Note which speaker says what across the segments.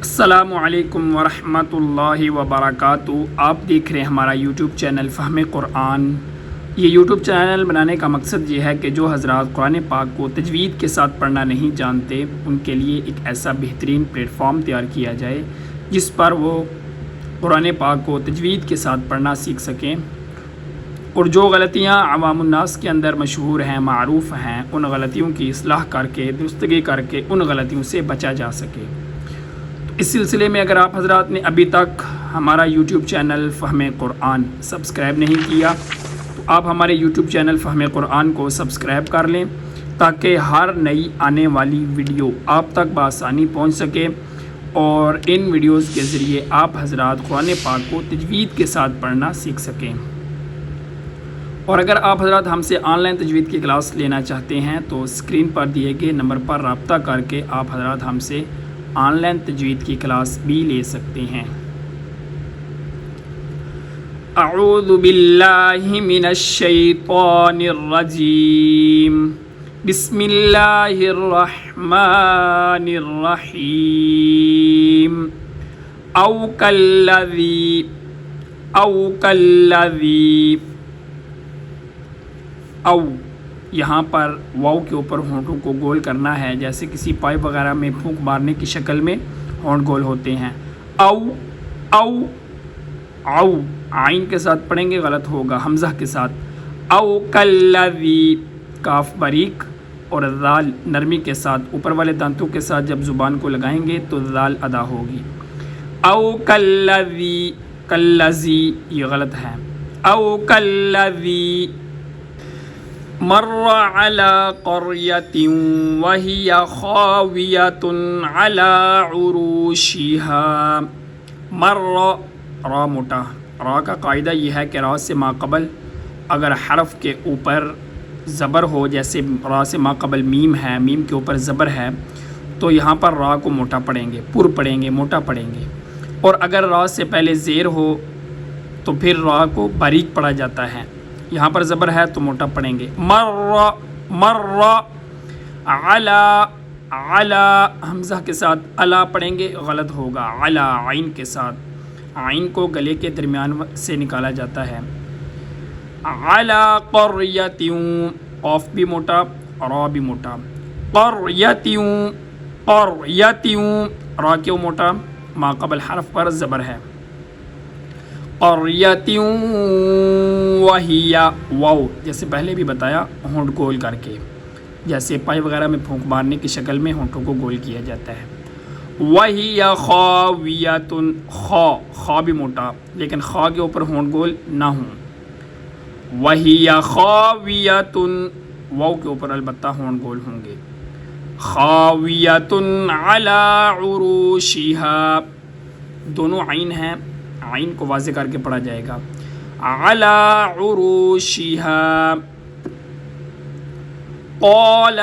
Speaker 1: السلام علیکم ورحمۃ اللہ وبرکاتہ۔ آپ دیکھ رہے ہیں ہمارا یوٹیوب چینل فہم قرآن۔ یہ یوٹیوب چینل بنانے کا مقصد یہ ہے کہ جو حضرات قرآن پاک کو تجوید کے ساتھ پڑھنا نہیں جانتے ان کے لیے ایک ایسا بہترین پلیٹ فارم تیار کیا جائے جس پر وہ قرآن پاک کو تجوید کے ساتھ پڑھنا سیکھ سکیں، اور جو غلطیاں عوام الناس کے اندر مشہور ہیں، معروف ہیں، ان غلطیوں کی اصلاح کر کے درستگی کر کے ان غلطیوں سے بچا جا سکے۔ اس سلسلے میں اگر آپ حضرات نے ابھی تک ہمارا یوٹیوب چینل فہم قرآن سبسکرائب نہیں کیا تو آپ ہمارے یوٹیوب چینل فہم قرآن کو سبسکرائب کر لیں تاکہ ہر نئی آنے والی ویڈیو آپ تک بآسانی پہنچ سکے، اور ان ویڈیوز کے ذریعے آپ حضرات قرآن پاک کو تجوید کے ساتھ پڑھنا سیکھ سکیں۔ اور اگر آپ حضرات ہم سے آن لائن تجوید کی کلاس لینا چاہتے ہیں تو اسکرین پر دیے گئے نمبر پر رابطہ کر کے آپ حضرات ہم سے آن لائن تجوید کی کلاس بھی لے سکتے ہیں۔ اعوذ باللہ من الشیطان الرجیم، بسم اللہ الرحمن الرحیم۔ او کالذی او یہاں پر واو کے اوپر ہونٹوں کو گول کرنا ہے، جیسے کسی پائپ وغیرہ میں پھونک مارنے کی شکل میں ہونٹ گول ہوتے ہیں۔ او او او عین کے ساتھ پڑھیں گے غلط ہوگا، حمزہ کے ساتھ۔ او کالذی کاف باریک اور ذال نرمی کے ساتھ اوپر والے دانتوں کے ساتھ جب زبان کو لگائیں گے تو ذال ادا ہوگی۔ او کالذی یہ غلط ہے۔ او کالذی مر على قرية وهي خاوية على عروشها۔ مر را موٹا، را کا قاعدہ یہ ہے کہ را سے ما قبل اگر حرف کے اوپر زبر ہو، جیسے را سے ما قبل میم ہے، میم کے اوپر زبر ہے تو یہاں پر را کو موٹا پڑھیں گے، پر پڑھیں گے، موٹا پڑھیں گے، اور اگر را سے پہلے زیر ہو تو پھر را کو باریک پڑھا جاتا ہے، یہاں پر زبر ہے تو موٹا پڑھیں گے۔ مر علا حمزہ کے ساتھ علا پڑھیں گے، غلط ہوگا، علا عین کے ساتھ، عین کو گلے کے درمیان سے نکالا جاتا ہے۔ علا قریتیوں، قاف بھی موٹا، را بھی موٹا۔ قریتیوں را کیوں موٹا؟ ما قبل حرف پر زبر ہے۔ قریتیوں وہی واو جیسے پہلے بھی بتایا ہونٹ گول کر کے، جیسے پائی وغیرہ میں پھونک مارنے کی شکل میں ہونٹوں کو گول کیا جاتا ہے۔ وہی خاویۃ، خا بھی موٹا لیکن خا کے اوپر ہونٹ گول نہ ہوں۔ وہی خاویۃ واو کے اوپر البتہ ہونٹ گول ہوں گے۔ خاویۃ علی عروشہا، دونوں عین ہیں، عین کو واضح کر کے پڑھا جائے گا۔ علی عروشہا۔ قال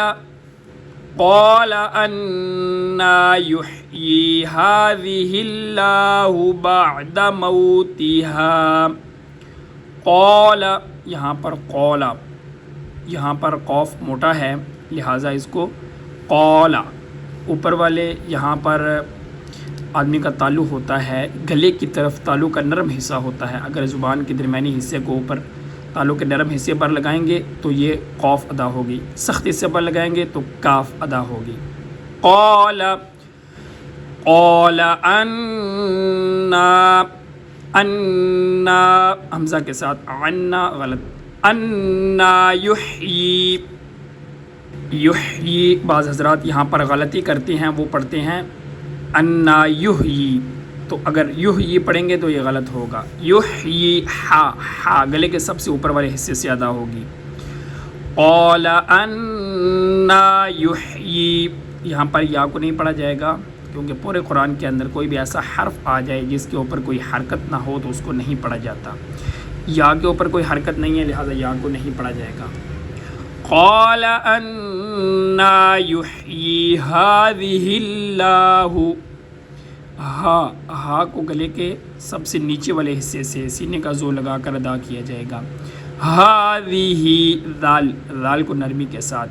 Speaker 1: انا یحیی ہذہ اللہ بعد موتہا۔ قال یہاں پر قول، یہاں پر قوف موٹا ہے لہٰذا اس کو قول، اوپر والے یہاں پر آدمی کا تالو ہوتا ہے، گلے کی طرف تالو کا نرم حصہ ہوتا ہے، اگر زبان کے درمیانی حصے کو اوپر تالو کے نرم حصے پر لگائیں گے تو یہ قوف ادا ہوگی، سخت حصے پر لگائیں گے تو کاف ادا ہوگی۔ قال انا حمزہ کے ساتھ، عنا غلط، انا یحیی بعض حضرات یہاں پر غلطی کرتے ہیں، وہ پڑھتے ہیں انا یحیی، تو اگر یحیی پڑھیں گے تو یہ غلط ہوگا۔ یحیی ہا گلے کے سب سے اوپر والے حصے سے ادا ہوگی۔ قال انا یحیی، یہاں پر یا کو نہیں پڑھا جائے گا کیونکہ پورے قرآن کے اندر کوئی بھی ایسا حرف آ جائے جس کے اوپر کوئی حرکت نہ ہو تو اس کو نہیں پڑھا جاتا، یا کے اوپر کوئی حرکت نہیں ہے لہٰذا یا کو نہیں پڑھا جائے گا۔ قال انا یحیی ہذہ اللہ، ہا کو گلے کے سب سے نیچے والے حصے سے سینے کا زور لگا کر ادا کیا جائے گا۔ ہذہ ذال کو نرمی کے ساتھ،